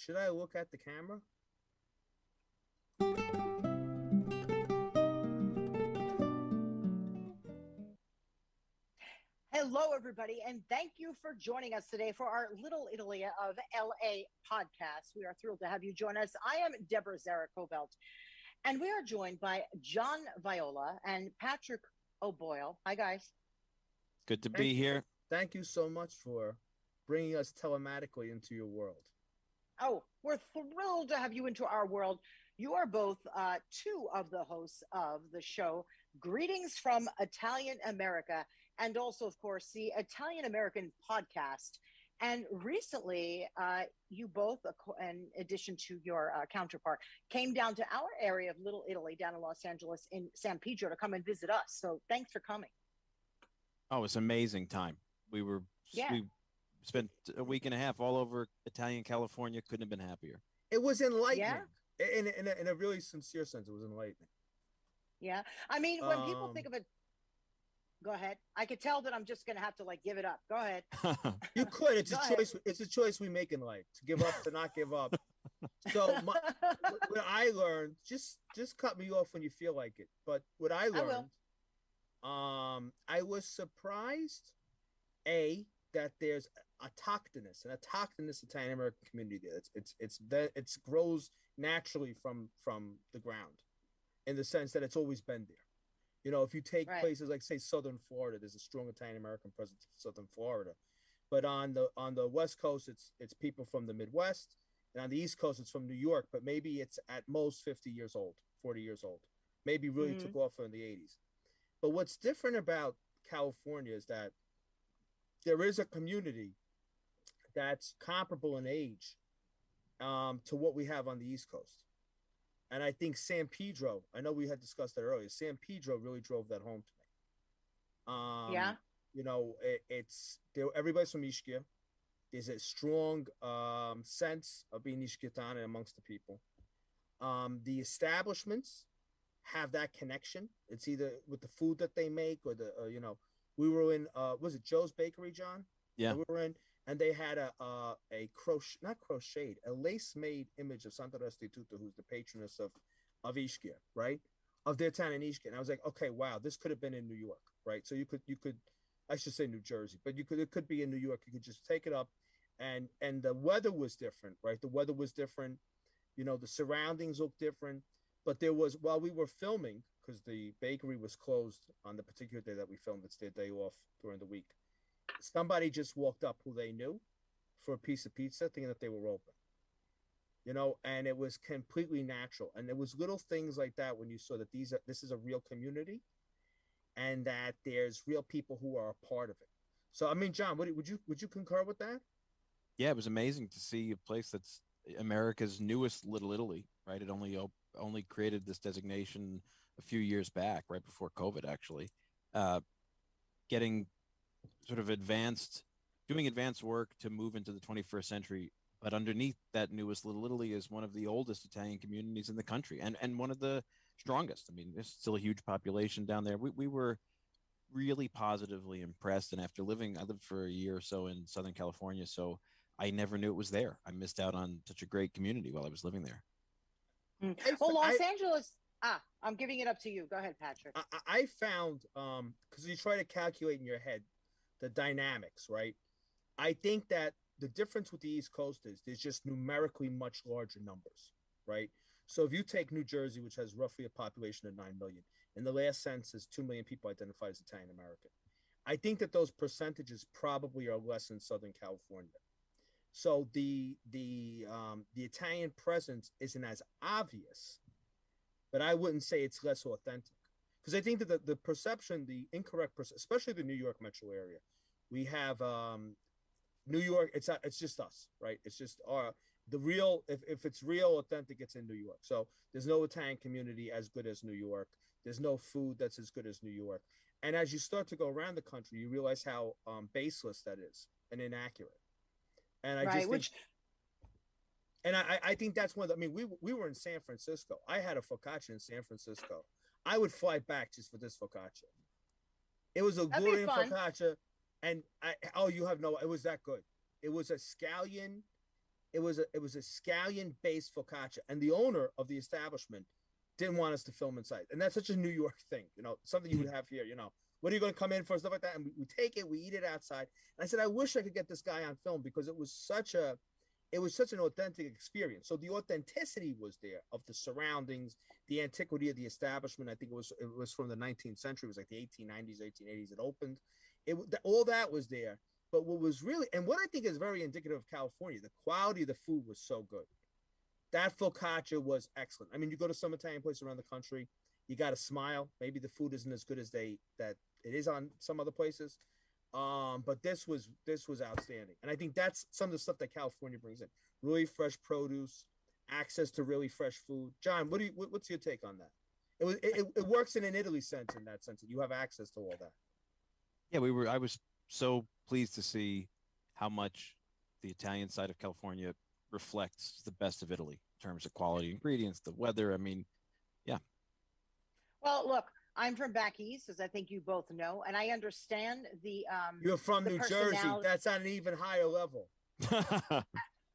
should I look at the camera? Hello, everybody, and thank you for joining us today for our Little Italy of LA podcast. We are thrilled to have you join us. I am Deborah Zara Kobylt, and we are joined by John Viola and Patrick O'Boyle. Hi, guys. Good to Thank be you. here. Thank you so much for bringing us telematically into your world. Oh, we're thrilled to have you into our world. You are both two of the hosts of the show, Greetings from Italian America, and also, of course, the Italian American podcast. And recently, you both, in addition to your counterpart, came down to our area of Little Italy down in Los Angeles in San Pedro to come and visit us. So thanks for coming. Oh, it's an amazing time. We were Yeah. we spent a week and a half all over Italian California. Couldn't have been happier. It was Yeah. enlightening. In a really sincere sense, it was enlightening. Yeah. I mean, when people think Um, of it, go ahead. I could tell that I'm just going to have to give it up. Go ahead. you could. It's a Go ahead. choice. It's a choice we make in life to give up, to not give up. So what I learned, just cut me off when you feel like it. But what I I will. learned, I was surprised, that there's an autochthonous Italian American community there. It's grows naturally from the ground, in the sense that it's always been there. If you take Right. places like, say, Southern Florida, there's a strong Italian American presence in Southern Florida. But on the West Coast, it's people from the Midwest, and on the East Coast, it's from New York. But maybe it's at most 50 years old, 40 years old. Maybe really Hmm. took off in the 80s. But what's different about California is that there is a community that's comparable in age, to what we have on the East Coast. And I think San Pedro, I know we had discussed that earlier, San Pedro really drove that home to me. Um, Yeah. it's there, everybody's from Ischia. There's a strong sense of being Ischitana amongst the people. The establishments have that connection. It's either with the food that they make, or we were in, was it Joe's Bakery, John? That Yeah. we were in, and they had a crochet, not crocheted, a lace made image of Santa Restituta, who's the patroness of Ischia, right? Of their town in Ischia. And I was like, okay, wow, this could have been in New York, right? So you could, I should say New Jersey, but it could be in New York. You could just take it up, and the weather was different, right? The weather was different. The surroundings looked different. But there was, while we were filming, because the bakery was closed on the particular day that we filmed, it's their day off during the week. Somebody just walked up who they knew for a piece of pizza, thinking that they were open. And it was completely natural. And there was little things like that when you saw that this is a real community, and that there's real people who are a part of it. So, I mean, John, would you concur with that? Yeah, it was amazing to see a place that's America's newest Little Italy. Right, it only created this designation a few years back, right before COVID, actually. Uh, Getting sort of doing advanced work to move into the 21st century. But underneath that newest Little Italy is one of the oldest Italian communities in the country, and one of the strongest. I mean, there's still a huge population down there. We were really positively impressed. And after I lived for a year or so in Southern California, so I never knew it was there. I missed out on such a great community while I was living there. Mm. I, Well, Los I, Angeles. I'm giving it up to you. Go ahead, Patrick. I found, because you try to calculate in your head the dynamics, right? I think that the difference with the East Coast is there's just numerically much larger numbers, right? So if you take New Jersey, which has roughly a population of 9 million, in the last census, 2 million people identified as Italian American. I think that those percentages probably are less in Southern California. So the Italian presence isn't as obvious, but I wouldn't say it's less authentic. Because I think that the perception, the incorrect perception, especially the New York metro area, we have, New York. It's just us, right? It's just our the real. If it's real, authentic, it's in New York. So there's no Italian community as good as New York. There's no food that's as good as New York. And as you start to go around the country, you realize how baseless that is and inaccurate. And I Right. just think, Which and I think that's one of the, I mean, we were in San Francisco. I had a focaccia in San Francisco. I would fly back just for this focaccia. It was a that'd be glorious fun. focaccia, and oh, you have no, it was that good. It was a scallion, it was a scallion based focaccia, and the owner of the establishment didn't want us to film inside, and that's such a New York thing, something you would have here. What are you going to come in for, stuff like that, and we take it, we eat it outside. And I said, I wish I could get this guy on film because it was such an authentic experience. So the authenticity was there of the surroundings, the antiquity of the establishment. I think it was from the 19th century. It was like the 1890s, 1880s. It opened. All that was there. But what was really, and what I think is very indicative of California, the quality of the food was so good. That focaccia was excellent. I mean, you go to some Italian places around the country, you got to smile. Maybe the food isn't as good as that it is on some other places. But this was outstanding, and I think that's some of the stuff that California brings in: really fresh produce, access to really fresh food. John, what's your take on that? It works in an Italy sense, in that sense that you have access to all that. Yeah, I was so pleased to see how much the Italian side of California reflects the best of Italy in terms of quality ingredients, the weather. I mean, yeah. Well, look, I'm from back east, as I think you both know, and I understand You're from the New Jersey. personality. That's on an even higher level.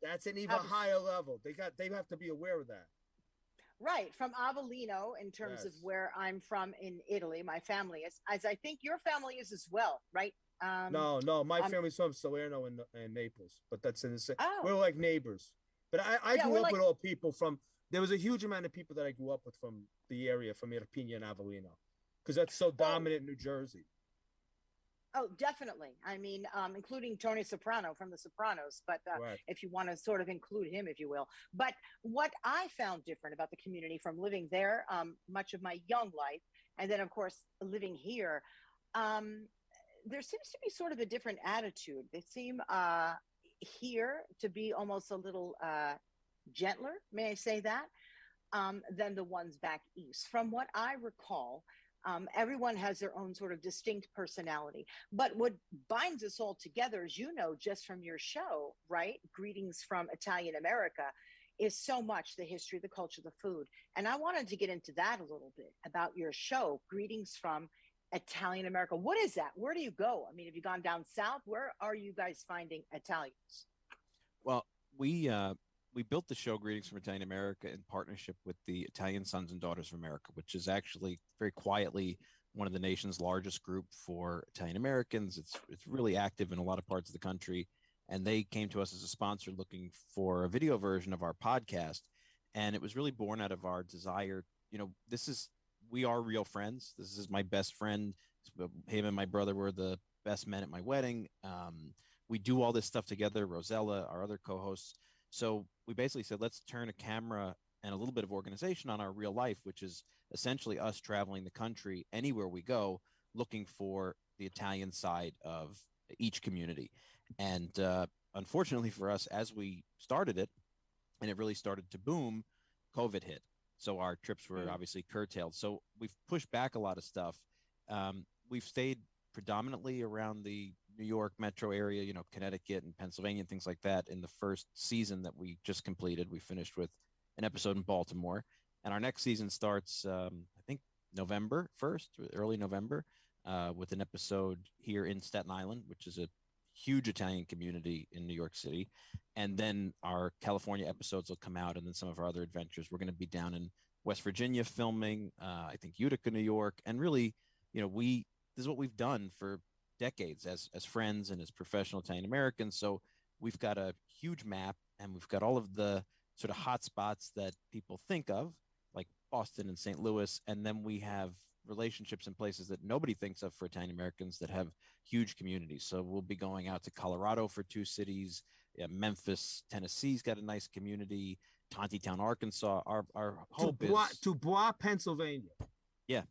That's an even higher level. They have to be aware of that. Right, from Avellino, in terms of Yes. where I'm from in Italy, my family is, as I think your family is as well, right? No, my Um, family's from Salerno and Naples, but that's in the same. oh, We're like neighbors. But I yeah, grew we're up like, with all people from. There was a huge amount of people that I grew up with from the area, from Irpina and Avellino, because that's so well, dominant in New Jersey. oh, definitely. I mean, including Tony Soprano from The Sopranos, but Correct. if you want to sort of include him, if you will. But what I found different about the community from living there much of my young life, and then, of course, living here, um, there seems to be sort of a different attitude. They seem here to be almost a little gentler, may I say that, than the ones back east. From what I recall, everyone has their own sort of distinct personality. But what binds us all together, as you know, just from your show, right? Greetings from Italian America, is so much the history, the culture, the food. And I wanted to get into that a little bit about your show, Greetings from Italian America. What is that? Where do you go? I mean, have you gone down south? Where are you guys finding Italians? Well, we built the show Greetings from Italian America in partnership with the Italian Sons and Daughters of America, which is actually very quietly one of the nation's largest group for Italian Americans. It's really active in a lot of parts of the country, and they came to us as a sponsor looking for a video version of our podcast, and it was really born out of our desire. This is we are real friends. This is my best friend. Him and my brother were the best men at my wedding. We do all this stuff together. Rossella, our other co-hosts. So we basically said, let's turn a camera and a little bit of organization on our real life, which is essentially us traveling the country anywhere we go, looking for the Italian side of each community. And unfortunately for us, as we started it, and it really started to boom, COVID hit. So our trips were Mm. obviously curtailed. So we've pushed back a lot of stuff. We've stayed predominantly around the New York metro area, Connecticut and Pennsylvania and things like that. In the first season that we just completed, we finished with an episode in Baltimore. And our next season starts, I think, November 1st, early November, with an episode here in Staten Island, which is a huge Italian community in New York City. And then our California episodes will come out, and then some of our other adventures. We're going to be down in West Virginia filming, I think Utica, New York. And really, this is what we've done for decades as friends and as professional Italian Americans. So we've got a huge map, and we've got all of the sort of hot spots that people think of, like Boston and St. Louis. And then we have relationships in places that nobody thinks of for Italian Americans that have huge communities. So we'll be going out to Colorado for 2 cities. Yeah, Memphis, Tennessee's got a nice community. Tontitown, Arkansas. Our hope is To Bois, Pennsylvania. yeah,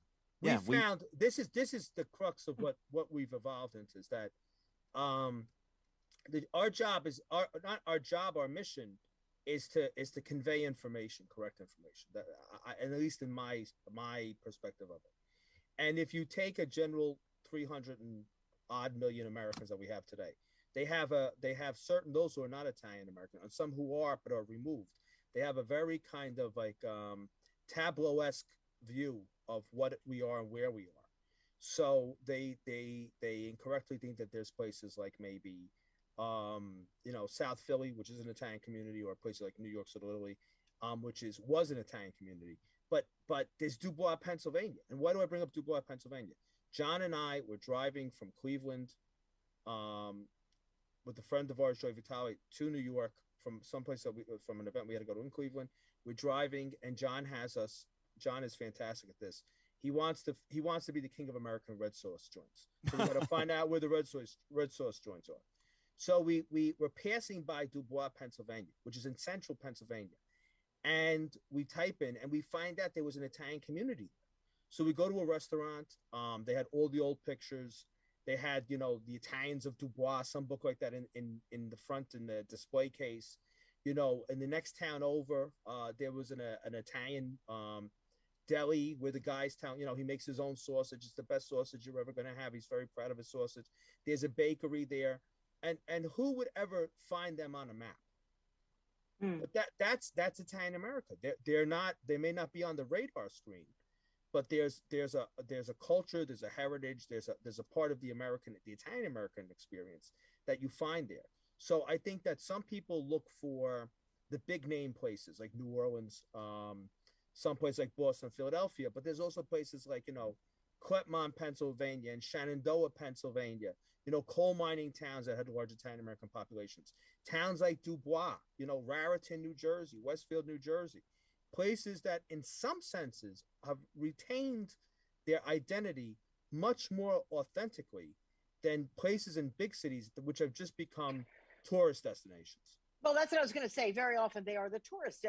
We yeah. found this is the crux of what we've evolved into, is that our job is not our job, our mission is to convey information, correct information, that and at least in my perspective of it. And if you take a general 300 and odd million Americans that we have today, they have certain, those who are not Italian American, and some who are but are removed. They have a very kind of like tableau-esque view of what we are and where we are. So they incorrectly think that there's places like maybe South Philly, which is an Italian community, or places like New York, Little Italy, which was an Italian community. But there's Dubois, Pennsylvania. And why do I bring up Dubois, Pennsylvania? John and I were driving from Cleveland with a friend of ours, Joy Vitale, to New York from someplace from an event we had to go to in Cleveland. We're driving, and John has us. John is fantastic at this. He wants to be the king of American red sauce joints. So we got to find out where the red sauce joints are. So we were passing by Dubois, Pennsylvania, which is in central Pennsylvania, and we type in and we find out there was an Italian community. So we go to a restaurant. They had all the old pictures. They had, the Italians of Dubois, some book like that in the front in the display case. In the next town over, there was an Italian deli where the guy's town, he makes his own sausage. It's the best sausage you're ever going to have. He's very proud of his sausage. There's a bakery there. And who would ever find them on a map? But that's Italian America. They may not be on the radar screen, but there's a culture, there's a heritage, there's a part of the Italian American experience that you find there. So I think that some people look for the big name places like New Orleans, some place like Boston, Philadelphia, but there's also places like Cletmont, Pennsylvania, and Shenandoah, Pennsylvania. Coal mining towns that had large Italian American populations. Towns like Dubois, Raritan, New Jersey, Westfield, New Jersey. Places that in some senses have retained their identity much more authentically than places in big cities which have just become tourist destinations. Well, that's what I was going to say. Very often they are the tourist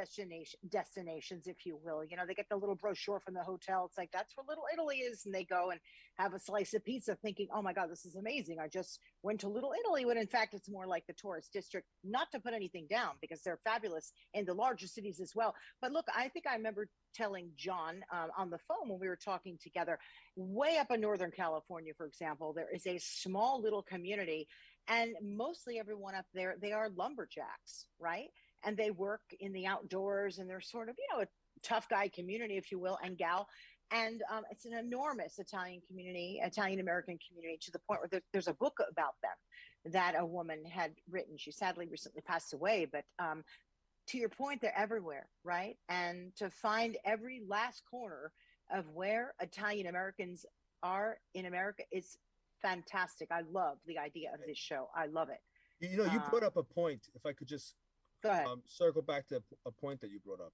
destinations, if you will. They get the little brochure from the hotel. It's like, that's where Little Italy is. And they go and have a slice of pizza thinking, oh my God, this is amazing. I just went to Little Italy, when in fact, it's more like the tourist district, not to put anything down because they're fabulous in the larger cities as well. But look, I think I remember telling John on the phone when we were talking together, way up in Northern California, for example, there is a small little community. And mostly everyone up there, they are lumberjacks, right? And they work in the outdoors, and they're sort of, a tough guy community, if you will, and gal. And it's an enormous Italian community, Italian American community, to the point where there's a book about them that a woman had written. She sadly recently passed away, but to your point, they're everywhere, right? And to find every last corner of where Italian Americans are in America is fantastic. I love the idea of this show. I love it. You brought up a point. If I could just go ahead. Circle back to a point that you brought up,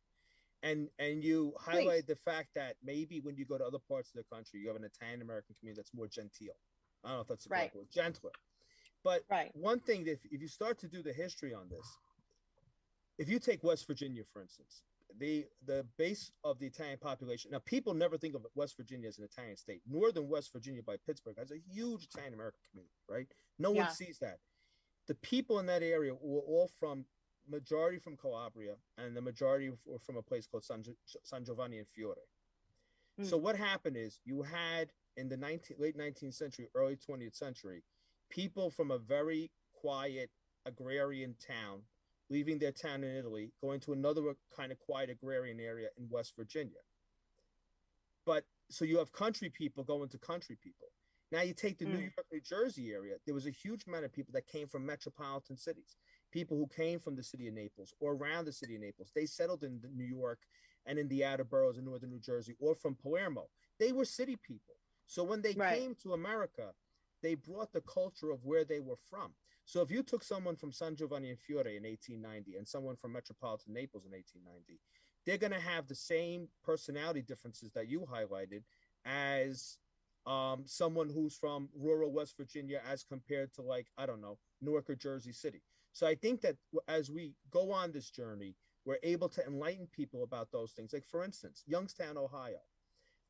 and you highlight the fact that maybe when you go to other parts of the country, you have an Italian American community that's more genteel. I don't know if that's the correct word, gentler. But one thing that if you start to do the history on this, if you take West Virginia, for instance, the base of the Italian population. Now, people never think of West Virginia as an Italian state. Northern West Virginia by Pittsburgh has a huge Italian American community, right? No one sees that. The people in that area were all majority from Calabria, and the majority were from a place called San Giovanni in Fiore. So what happened is you had in the late 19th century, early 20th century, people from a very quiet agrarian town leaving their town in Italy, going to another kind of quiet agrarian area in West Virginia. But so you have country people going to country people. Now you take the New York, New Jersey area, there was a huge amount of people that came from metropolitan cities, people who came from the city of Naples or around the city of Naples. They settled in New York and in the outer boroughs in northern New Jersey or from Palermo. They were city people. So when they came to America, they brought the culture of where they were from. So if you took someone from San Giovanni in Fiore in 1890 and someone from metropolitan Naples in 1890, they're going to have the same personality differences that you highlighted as someone who's from rural West Virginia as compared to, like, I don't know, Newark or Jersey City. So I think that as we go on this journey, we're able to enlighten people about those things. Like, for instance, Youngstown, Ohio.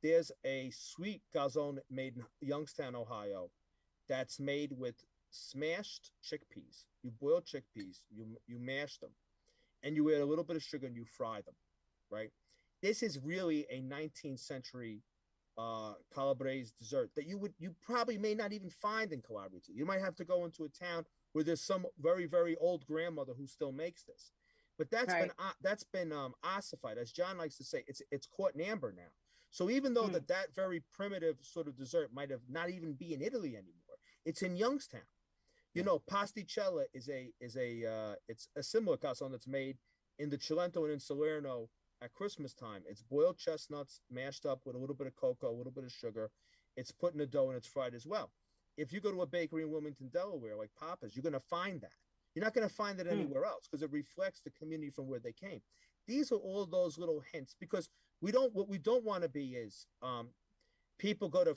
There's a sweet calzone made in Youngstown, Ohio, that's made with smashed chickpeas. You boil chickpeas, you mash them, and you add a little bit of sugar and you fry them, right? This is really a 19th century Calabrese dessert that you probably may not even find in Calabria. You might have to go into a town where there's some very, very old grandmother who still makes this. But that's been ossified, as John likes to say. It's caught in amber now. So even though that very primitive sort of dessert might have not even be in Italy anymore, it's in Youngstown. You know, pasticella is it's a similar calzone that's made in the Cilento and in Salerno at Christmas time. It's boiled chestnuts mashed up with a little bit of cocoa, a little bit of sugar. It's put in a dough and it's fried as well. If you go to a bakery in Wilmington, Delaware, like Papa's, you're going to find that. You're not going to find it anywhere else because it reflects the community from where they came. These are all those little hints because what we don't want to be is people go to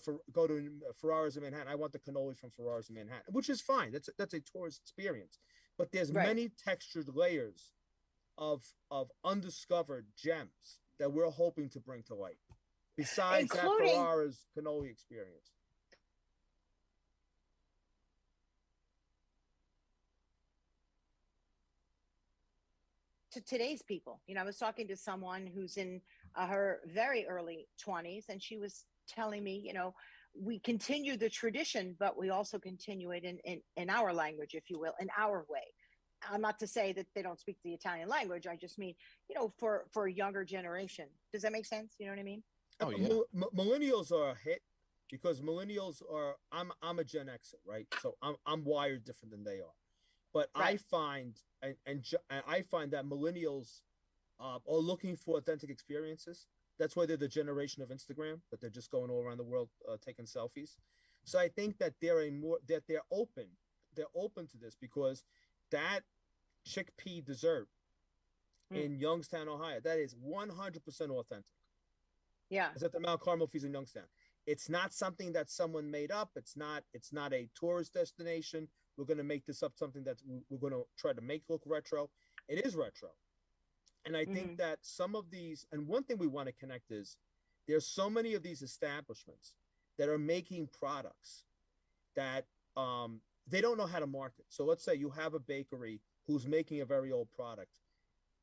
Ferraris in Manhattan. I want the cannoli from Ferraris in Manhattan, which is fine. That's a tourist experience. But there's many textured layers of undiscovered gems that we're hoping to bring to light, besides that Ferrara's cannoli experience. To today's people, I was talking to someone who's in her very early 20s, and she was telling me, we continue the tradition, but we also continue it in our language, if you will, in our way. I'm not to say that they don't speak the Italian language. I just mean, for a younger generation. Does that make sense? You know what I mean? Oh, yeah. Millennials are a hit because millennials are. I'm a Gen Xer, right? So I'm wired different than they are. But I find I find that millennials are looking for authentic experiences. That's why they're the generation of Instagram, that they're just going all around the world taking selfies. So I think that they're open to this because that chickpea dessert in Youngstown, Ohio, that is 100% authentic. Yeah, it's at the Mount Carmel Feast in Youngstown. It's not something that someone made up. It's not a tourist destination. We're going to make this up, something that we're going to try to make look retro. It is retro. And I think that some of these, and one thing we want to connect is there's so many of these establishments that are making products that they don't know how to market. So let's say you have a bakery who's making a very old product.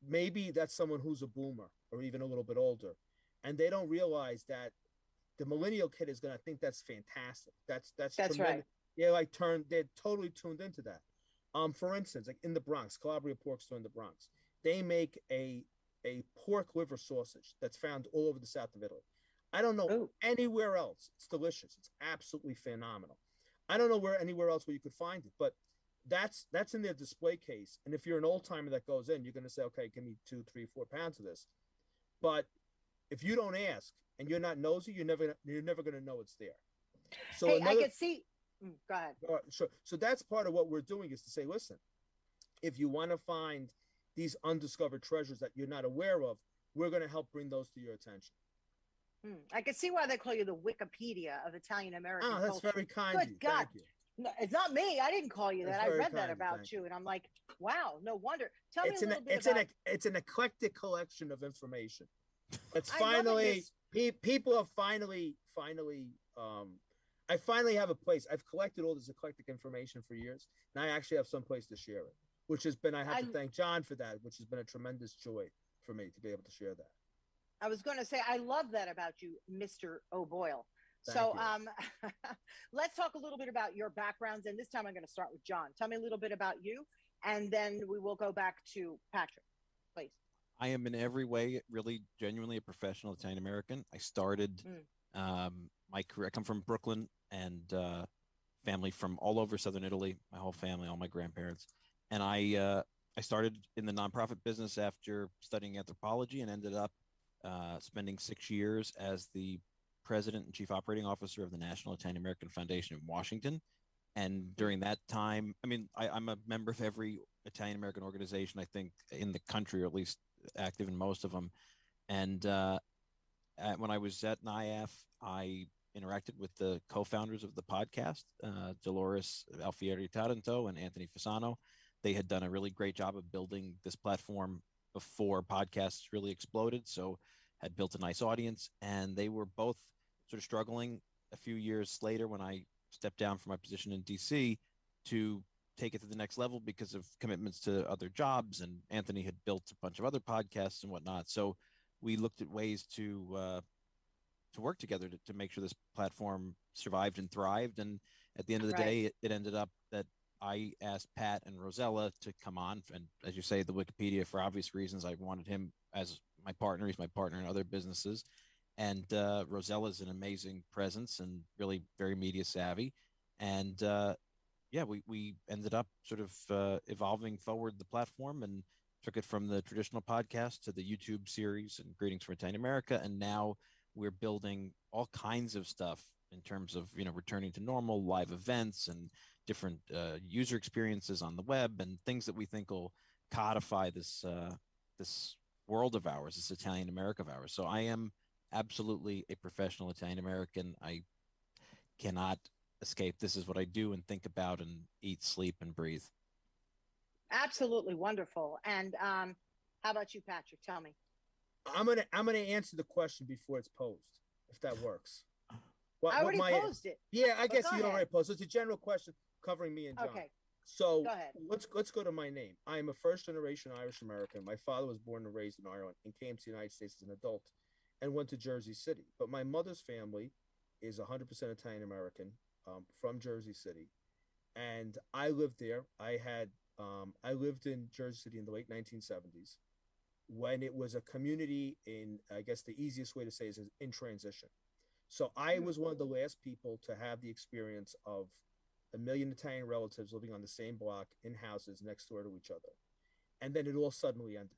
Maybe that's someone who's a boomer or even a little bit older. And they don't realize that the millennial kid is going to think that's fantastic. That's right. Yeah, they're totally tuned into that. For instance, like in the Bronx, Calabria Pork Store in the Bronx, they make a pork liver sausage that's found all over the south of Italy. I don't know anywhere else. It's delicious. It's absolutely phenomenal. I don't know anywhere else where you could find it, but that's in their display case. And if you're an old timer that goes in, you're going to say, okay, give me 2, 3, 4 pounds of this. But if you don't ask and you're not nosy, you're never going to know it's there. So hey, I could see. Go ahead. So that's part of what we're doing is to say, listen, if you want to find these undiscovered treasures that you're not aware of, we're going to help bring those to your attention. I can see why they call you the Wikipedia of Italian American culture. That's very kind of you. God. Thank you. No, it's not me. I didn't call you that. I read that about you, and I'm like, wow, no wonder. Tell me a little bit about. It's an eclectic collection of information. It's finally people have finally. I finally have a place. I've collected all this eclectic information for years, and I actually have some place to share it, which has been, I have to thank John for that, which has been a tremendous joy for me to be able to share that. I was going to say, I love that about you, Mr. O'Boyle. Let's talk a little bit about your backgrounds, and this time I'm going to start with John. Tell me a little bit about you, and then we will go back to Patrick, please. I am in every way really genuinely a professional Italian American. I started my career. I come from Brooklyn, and family from all over Southern Italy. My whole family, all my grandparents, and I started in the nonprofit business after studying anthropology, and ended up spending 6 years as the president and chief operating officer of the National Italian American Foundation in Washington. And during that time, I mean, I'm a member of every Italian American organization, I think, in the country, or at least active in most of them. And when I was at NIAF, I interacted with the co-founders of the podcast, Dolores Alfieri Taranto and Anthony Fasano. They had done a really great job of building this platform before podcasts really exploded, so had built a nice audience. And they were both sort of struggling a few years later when I stepped down from my position in DC to take it to the next level because of commitments to other jobs. And Anthony had built a bunch of other podcasts and whatnot. So we looked at ways to work together to make sure this platform survived and thrived. And at the end of the day, it ended up that I asked Pat and Rossella to come on. And as you say, the Wikipedia, for obvious reasons, I wanted him as my partner. He's my partner in other businesses. And Rossella is an amazing presence and really very media savvy. And, yeah, we ended up sort of evolving forward the platform and took it from the traditional podcast to the YouTube series and Greetings from Italian America, and now we're building all kinds of stuff in terms of returning to normal live events and different user experiences on the web and things that we think will codify this world of ours, this Italian America of ours. So I am absolutely a professional Italian American. I cannot escape. This is what I do and think about and eat, sleep, and breathe. Absolutely wonderful. And how about you, Patrick? Tell me. I'm gonna answer the question before it's posed, if that works. I already posed it. Yeah, I guess you already posed. It's a general question covering me and John. Okay. So go ahead. Let's go to my name. I am a first generation Irish American. My father was born and raised in Ireland and came to the United States as an adult and went to Jersey City. But my mother's family is 100% Italian American, from Jersey City, and I lived there. I lived in Jersey City in the late 1970s when it was a community in, I guess the easiest way to say is in transition. So I was one of the last people to have the experience of a million Italian relatives living on the same block in houses next door to each other. And then it all suddenly ended.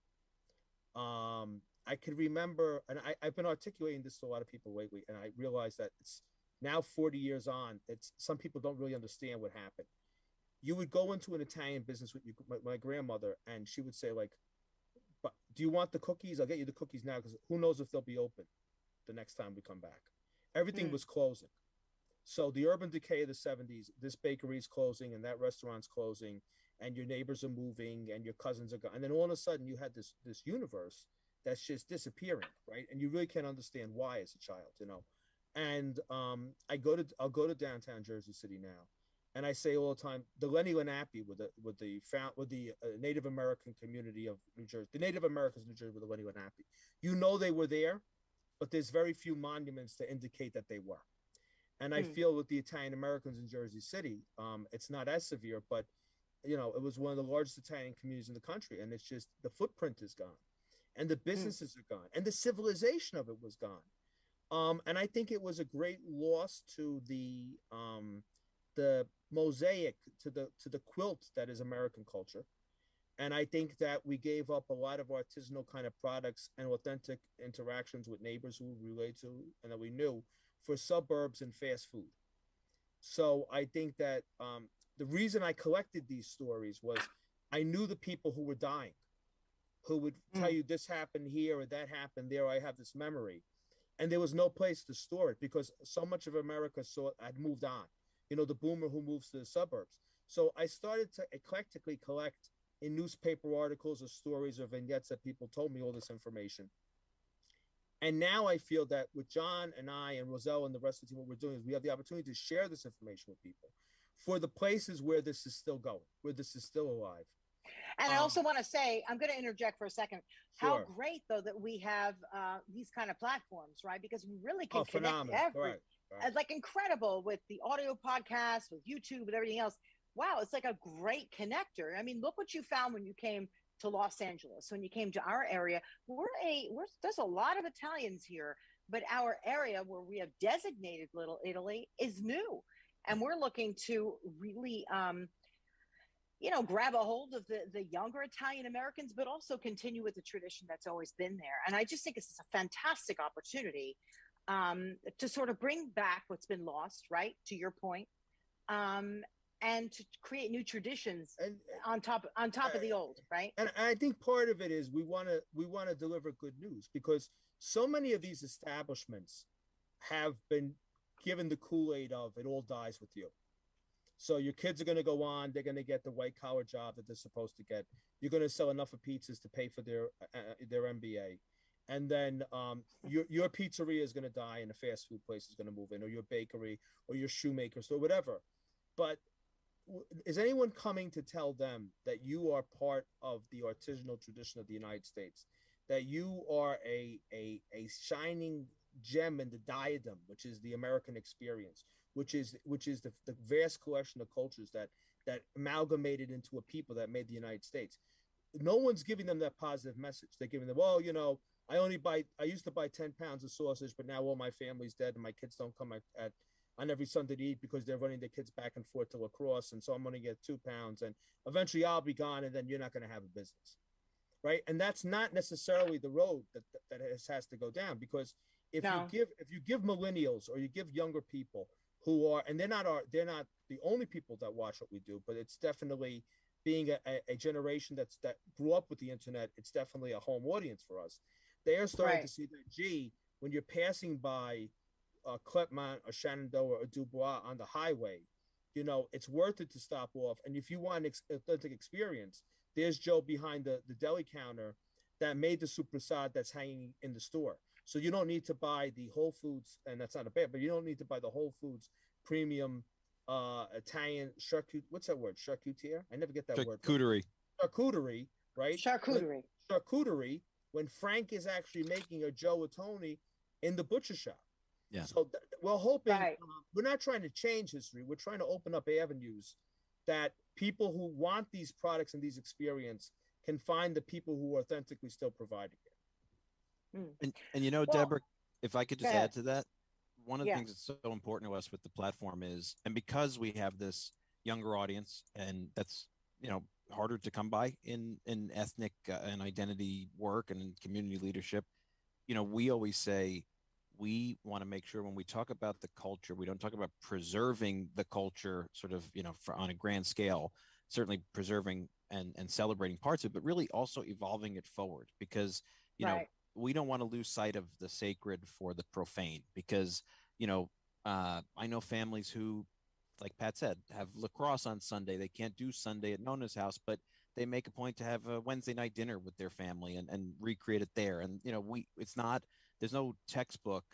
I could remember, and I've been articulating this to a lot of people lately, and I realized that it's now 40 years on, it's some people don't really understand what happened. You would go into an Italian business with my grandmother, and she would say, like, but do you want the cookies? I'll get you the cookies now, because who knows if they'll be open the next time we come back. Everything was closing. So the urban decay of the 70s, this bakery's closing and that restaurant's closing, and your neighbors are moving and your cousins are gone. And then all of a sudden you had this universe that's just disappearing, right? And you really can't understand why as a child. And I'll go to downtown Jersey City now, and I say all the time, the Lenny Lenape with the Native American community of New Jersey, the Native Americans of New Jersey with the Lenny Lenape. They were there, but there's very few monuments to indicate that they were. And I feel with the Italian Americans in Jersey City, it's not as severe, but it was one of the largest Italian communities in the country, and it's just the footprint is gone, and the businesses are gone, and the civilization of it was gone. And I think it was a great loss to the mosaic, to the quilt that is American culture. And I think that we gave up a lot of artisanal kind of products and authentic interactions with neighbors who we relate to and that we knew for suburbs and fast food. So I think that the reason I collected these stories was I knew the people who were dying, who would tell you this happened here or that happened there. I have this memory. And there was no place to store it because so much of America had moved on, the boomer who moves to the suburbs. So I started to eclectically collect in newspaper articles or stories or vignettes that people told me all this information. And now I feel that with John and I and Rossella and the rest of the team, what we're doing is we have the opportunity to share this information with people for the places where this is still going, where this is still alive. And I also want to say, I'm going to interject for a second. Sure. How great, though, that we have these kind of platforms, right? Because we really can connect like incredible with the audio podcast, with YouTube, and everything else. Wow, it's like a great connector. I mean, look what you found when you came to Los Angeles, when you came to our area. There's a lot of Italians here, but our area where we have designated Little Italy is new. And we're looking to really, grab a hold of the younger Italian Americans, but also continue with the tradition that's always been there. And I just think it's a fantastic opportunity to sort of bring back what's been lost, right? To your point. And to create new traditions on top of the old, right? And I think part of it is we want to deliver good news because so many of these establishments have been given the Kool-Aid of it all dies with you. So your kids are going to go on, they're going to get the white collar job that they're supposed to get. You're going to sell enough of pizzas to pay for their MBA. And then your pizzeria is going to die and a fast food place is going to move in, or your bakery or your shoemaker store, whatever. But is anyone coming to tell them that you are part of the artisanal tradition of the United States, that you are a shining gem in the diadem, which is the American experience, which is the vast collection of cultures that amalgamated into a people that made the United States? No one's giving them that positive message. They're giving them, well, I used to buy 10 pounds of sausage, but now all my family's dead and my kids don't come at on every Sunday to eat because they're running their kids back and forth to lacrosse, and so I'm going to get 2 pounds, and eventually I'll be gone, and then you're not going to have a business, right? And that's not necessarily the road that has to go down, because if you give millennials or you give younger people who are, and they're not the only people that watch what we do, but it's definitely, being a generation that grew up with the internet, it's definitely a home audience for us. They are starting to see that, gee, when you're passing by Klepmont or Shenandoah or Dubois on the highway, it's worth it to stop off. And if you want an authentic experience, there's Joe behind the deli counter that made the supersad that's hanging in the store. So you don't need to buy the Whole Foods, and that's not a bad, but you don't need to buy the Whole Foods premium Italian charcuterie. What's that word? Charcutier? I never get that word. Charcuterie. Charcuterie, right? Charcuterie. Charcuterie, when Frank is actually making a Joe or Tony in the butcher shop. Yeah. So we're hoping, we're not trying to change history. We're trying to open up avenues that people who want these products and these experiences can find the people who are authentically still providing it. And Deborah, if I could just add to that, one of the things that's so important to us with the platform is, and because we have this younger audience, and that's, harder to come by in ethnic and identity work and in community leadership, we always say, we want to make sure when we talk about the culture, we don't talk about preserving the culture sort of, on a grand scale, certainly preserving and celebrating parts of it, but really also evolving it forward, because, we don't want to lose sight of the sacred for the profane, because, I know families who, like Pat said, have lacrosse on Sunday. They can't do Sunday at Nona's house, but they make a point to have a Wednesday night dinner with their family and recreate it there. And, there's no textbook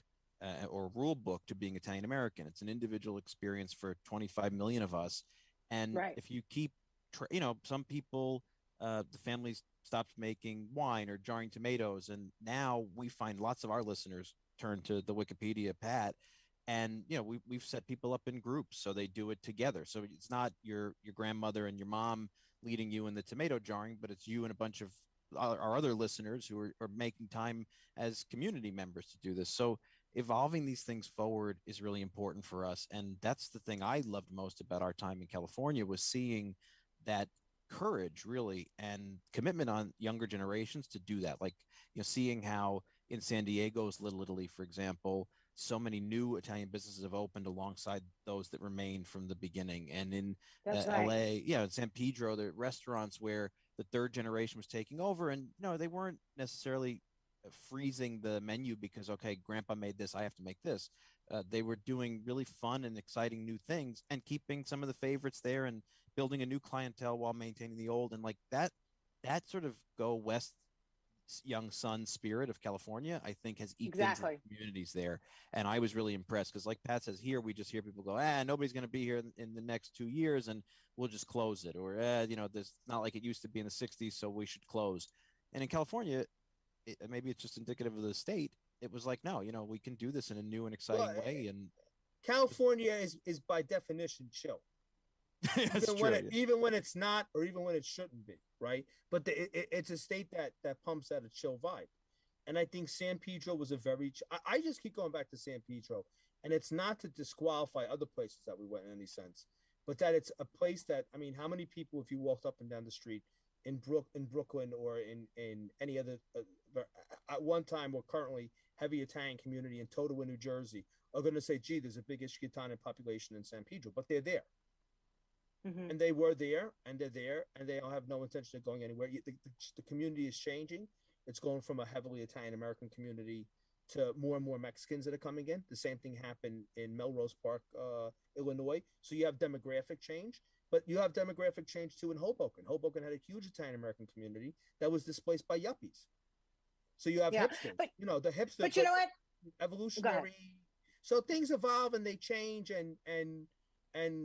or rule book to being Italian American. It's an individual experience for 25 million of us. And if you keep, some people, the families stopped making wine or jarring tomatoes. And now we find lots of our listeners turn to the Wikipedia, Pat. And, we've set people up in groups so they do it together. So it's not your grandmother and your mom leading you in the tomato jarring, but it's you and a bunch of our other listeners who are making time as community members to do this. So evolving these things forward is really important for us. And that's the thing I loved most about our time in California, was seeing that courage really and commitment on younger generations to do that. Like, seeing how in San Diego's Little Italy, for example, so many new Italian businesses have opened alongside those that remained from the beginning. And in LA, in San Pedro, the restaurants where the third generation was taking over, and they weren't necessarily freezing the menu because, okay, grandpa made this, I have to make this. They were doing really fun and exciting new things and keeping some of the favorites there and building a new clientele while maintaining the old. And like that sort of go west young son spirit of California, I think, has eked into the communities there. And I was really impressed because, like Pat says, here we just hear people go, nobody's going to be here in the next 2 years and we'll just close it. Or, this not like it used to be in the 60s, so we should close. And in California, maybe it's just indicative of the state. It was like, no, we can do this in a new and exciting way. And California is by definition chill. Even when it's not, or even when it shouldn't be, right? But it's a state that pumps out a chill vibe. And I think San Pedro was a very, I just keep going back to San Pedro, and it's not to disqualify other places that we went in any sense, but that it's a place that, I mean, how many people, if you walked up and down the street in Brooklyn or in any other, at one time or currently heavy Italian community in Totowa, New Jersey, are going to say, gee, there's a big Italian population in San Pedro, but they're there. Mm-hmm. And they were there, and they're there, and they don't have no intention of going anywhere. The community is changing. It's going from a heavily Italian-American community to more and more Mexicans that are coming in. The same thing happened in Melrose Park, Illinois. So you have demographic change, but you have demographic change too in Hoboken. Hoboken had a huge Italian-American community that was displaced by yuppies. So you have hipsters, the hipsters. But you know what? Evolutionary. So things evolve and they change,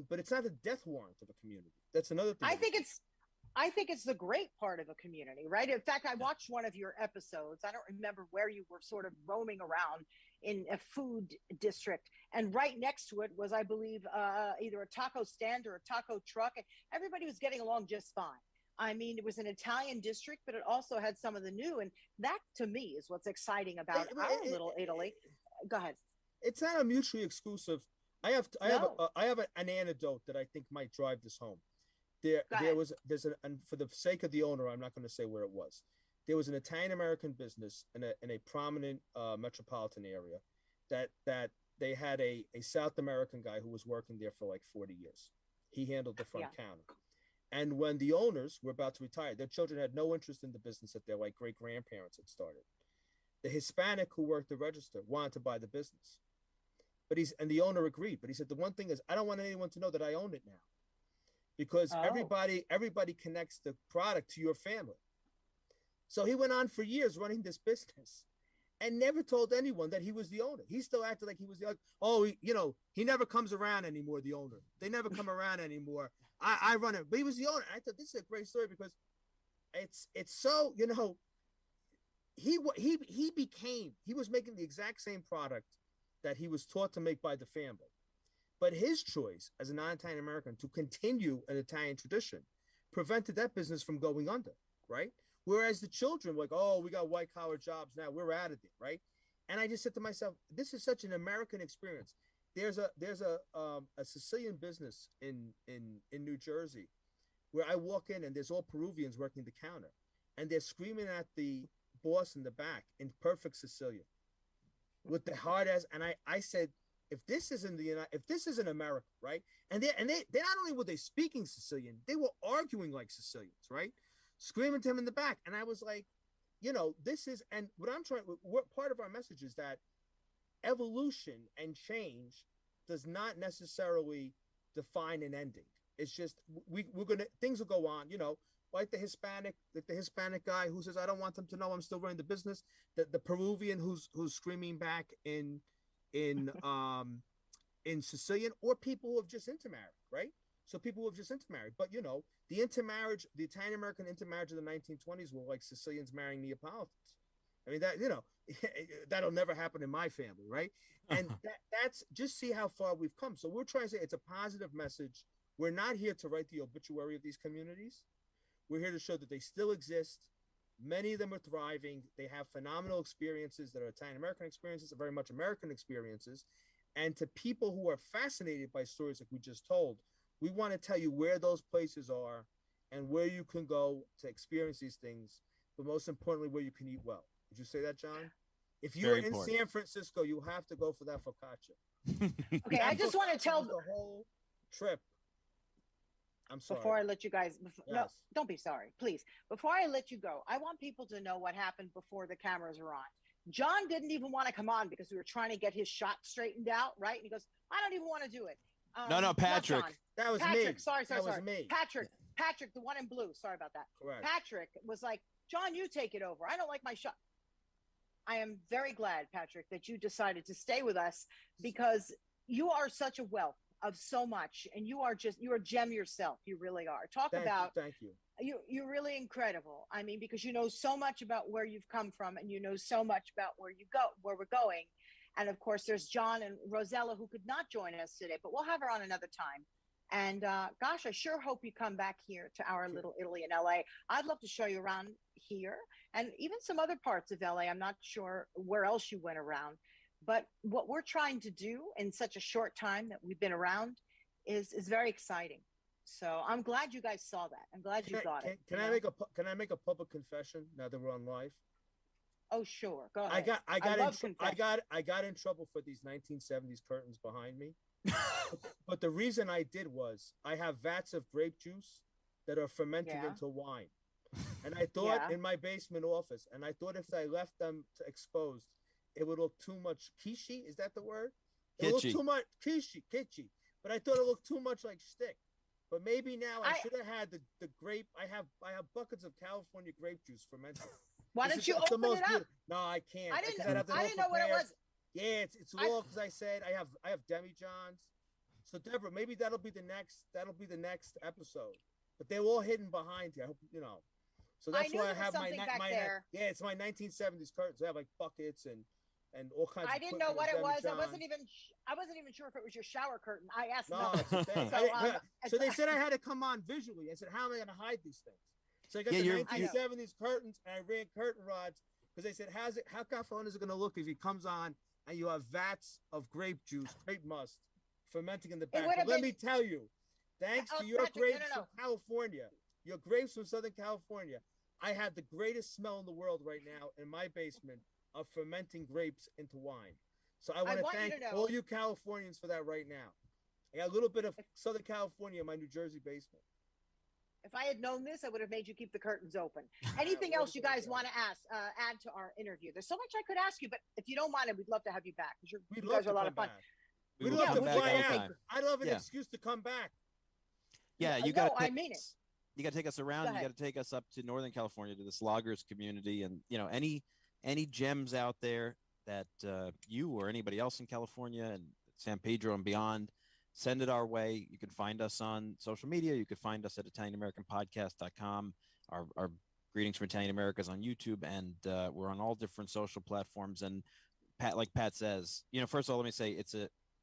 but it's not a death warrant of a community. That's another thing. I think it's the great part of a community, right? In fact, I watched one of your episodes. I don't remember where you were sort of roaming around in a food district, and right next to it was, I believe, either a taco stand or a taco truck, and everybody was getting along just fine. I mean, it was an Italian district, but it also had some of the new, and that to me is what's exciting about our little Italy. Go ahead. It's not a mutually exclusive. I have an anecdote that I think might drive this home. And for the sake of the owner, I'm not going to say where it was. There was an Italian American business in a prominent metropolitan area that they had a South American guy who was working there for like 40 years. He handled the front counter. And when the owners were about to retire, their children had no interest in the business that their like great grandparents had started. The Hispanic who worked the register wanted to buy the business, and the owner agreed. But he said the one thing is, I don't want anyone to know that I own it now, because everybody connects the product to your family. So he went on for years running this business and never told anyone that he was the owner. He still acted like he was the owner. Oh, he never comes around anymore, the owner. They never come around anymore. I run it. But he was the owner. I thought this is a great story because it's so, he was making the exact same product that he was taught to make by the family. But his choice as a non-Italian American to continue an Italian tradition prevented that business from going under, right? Whereas the children were like, oh, we got white collar jobs now, we're out of it, right? And I just said to myself, this is such an American experience. There's a Sicilian business in New Jersey where I walk in and there's all Peruvians working the counter, and they're screaming at the boss in the back in perfect Sicilian with the hard ass. And I said, if this isn't America, right? And they not only were they speaking Sicilian, they were arguing like Sicilians, right? Screaming to him in the back. And I was like, this is, and what part of our message is that evolution and change does not necessarily define an ending. It's just, things will go on, like the Hispanic guy who says, I don't want them to know I'm still running the business. The Peruvian who's screaming back in Sicilian, or people who have just intermarried, right? So people who have just intermarried, but the Italian American intermarriage of the 1920s were like Sicilians marrying Neapolitans. I mean, that, that'll never happen in my family, right? And that's just, see how far we've come. So we're trying to say it's a positive message. We're not here to write the obituary of these communities. We're here to show that they still exist. Many of them are thriving. They have phenomenal experiences that are Italian American experiences, are very much American experiences. And to people who are fascinated by stories like we just told, we want to tell you where those places are and where you can go to experience these things, but most importantly, where you can eat well. Would you say that, John? If you're in San Francisco, you have to go for that focaccia. Okay, I just want to tell the whole trip. I'm sorry. Before I let you guys, no, don't be sorry, please. Before I let you go, I want people to know what happened before the cameras were on. John didn't even want to come on because we were trying to get his shot straightened out, right? And he goes, I don't even want to do it. No, Patrick. That was Patrick, me. Sorry. Was me. Patrick, the one in blue. Sorry about that. Correct. Patrick was like, John, you take it over. I don't like my shot. I am very glad, Patrick, that you decided to stay with us, because you are such a wealth of so much, and you're a gem yourself. You really are. Thank you. You're really incredible. I mean, because you know so much about where you've come from, and you know so much about where we're going. And of course, there's John and Rossella, who could not join us today, but we'll have her on another time. And gosh, I sure hope you come back here to our little Italy in LA. I'd love to show you around here and even some other parts of LA. I'm not sure where else you went around, but what we're trying to do in such a short time that we've been around is very exciting. So I'm glad you guys saw that. I'm glad you got it. Can I make a public confession now that we're on live? Oh, sure. Go ahead. I got in trouble for these 1970s curtains behind me. But the reason I did was I have vats of grape juice that are fermenting into wine. And I thought in my basement office, and I thought if I left them exposed, it would look too much kitschy. Is that the word? It looked too much kitschy. But I thought it looked too much like stick. But maybe now I should have had the grape. I have buckets of California grape juice fermented. Why don't you open it up? No, I can't. I didn't know what it was. Yeah, it's raw because I said I have demijohns. So Deborah, maybe that'll be the next episode. But they're all hidden behind you. I hope you know. So that's why I have my it's my 1970s curtains. I have like buckets and all kinds. I didn't know what it was. I wasn't even sure if it was your shower curtain. I asked. No, it's a thing. So they said I had to come on visually. I said, how am I going to hide these things? So I got the 1970s curtains, and I ran curtain rods because they said, how fun is it going to look if he comes on and you have vats of grape juice, grape must fermenting in the It back. would But have let been. me tell you, thanks to your Patrick, grapes no. from California, your grapes from Southern California, I have the greatest smell in the world right now in my basement of fermenting grapes into wine. So I want to thank all you Californians for that right now. I got a little bit of Southern California in my New Jersey basement. If I had known this, I would have made you keep the curtains open. Anything else you guys want to add to our interview? There's so much I could ask you, but if you don't mind it, we'd love to have you back because you guys are a lot of fun. We'd love to fly out. I'd love an excuse to come back. Yeah, you got. I mean it. You got to take us around. You got to take us up to Northern California to this loggers community, and any gems out there that you or anybody else in California and San Pedro and beyond, send it our way. You can find us on social media. You can find us at ItalianAmericanPodcast.com. Our Greetings from Italian Americas on YouTube, and we're on all different social platforms. And Pat, like Pat says, first of all, let me say it's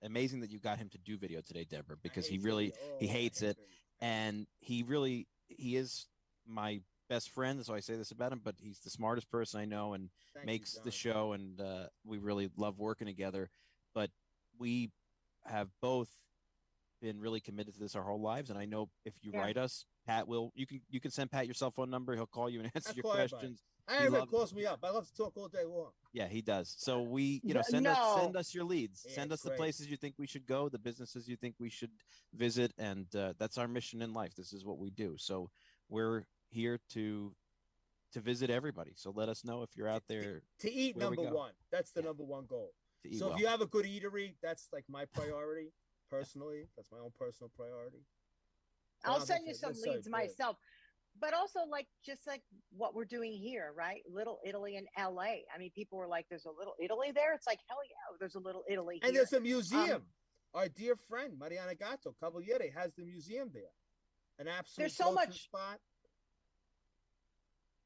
amazing that you got him to do video today, Deborah, because he hates it, and he is my best friend, so I say this about him, but he's the smartest person I know and makes the show, and we really love working together. But we have both been really committed to this our whole lives, and I know if you write us, Pat will. You can send Pat your cell phone number. He'll call you and answer your questions. He calls me up. I love to talk all day long. Yeah, he does. So we, send us your leads. Yeah, send us the places you think we should go, the businesses you think we should visit, and that's our mission in life. This is what we do. So we're here to visit everybody. So let us know if you're out there to eat. Number one, that's the number one goal. So if you have a good eatery, that's like my priority personally. That's my own personal priority. I'll send you some leads myself. But also, just like what we're doing here, right? Little Italy in LA. I mean, people were like, there's a Little Italy there. It's like, hell yeah, there's a Little Italy here. And there's a museum. Our dear friend, Mariana Gatto, Cavaliere, has the museum there. An absolute there's so much spot.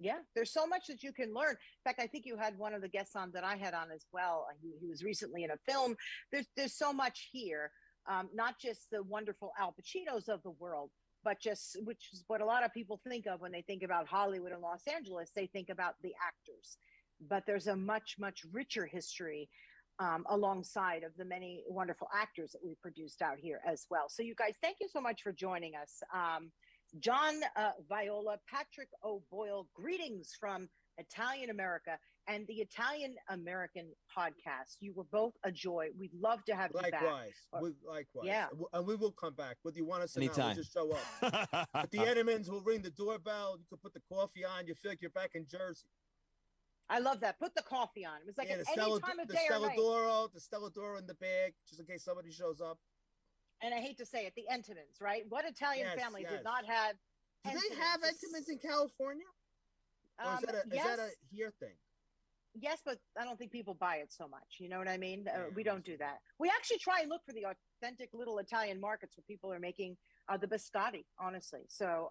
Yeah, there's so much that you can learn. In fact, I think you had one of the guests on that I had on as well. He was recently in a film. There's so much here, not just the wonderful Al Pacinos of the world, but which is what a lot of people think of when they think about Hollywood and Los Angeles. They think about the actors, but there's a much, much richer history alongside of the many wonderful actors that we produced out here as well. So you guys, thank you so much for joining us. John, Viola, Patrick O'Boyle, greetings from Italian America and the Italian American podcast. You were both a joy. We'd love to have you back. Likewise. Yeah. And we will come back. Whether you want us or anytime. Not, we'll just show up. But the Edmonds will ring the doorbell. You can put the coffee on. You feel like you're back in Jersey. I love that. Put the coffee on. It was like at any time of day or night. The Stelladoro in the bag, just in case somebody shows up. And I hate to say it, the Entenmann's, right? What Italian family did not have? Do they have Entenmann's in California? Or is that a here thing? Yes, but I don't think people buy it so much. You know what I mean? We don't do that. We actually try and look for the authentic little Italian markets where people are making the biscotti, honestly. So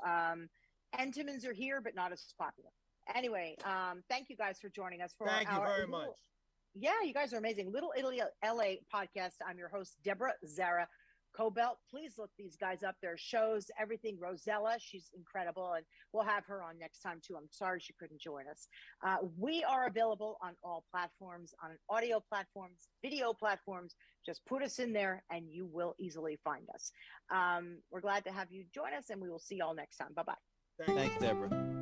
Entenmann's are here, but not as popular. Anyway, thank you guys for joining us. Thank you very much. Yeah, you guys are amazing. Little Italy LA podcast. I'm your host, Deborah Zara Kobylt. Please look these guys up. Their shows, everything. Rossella, she's incredible, and we'll have her on next time too. I'm sorry she couldn't join us. We are available on all platforms, on audio platforms, video platforms. Just put us in there, and you will easily find us. We're glad to have you join us, and we will see you all next time. Bye-bye. Thanks, Deborah.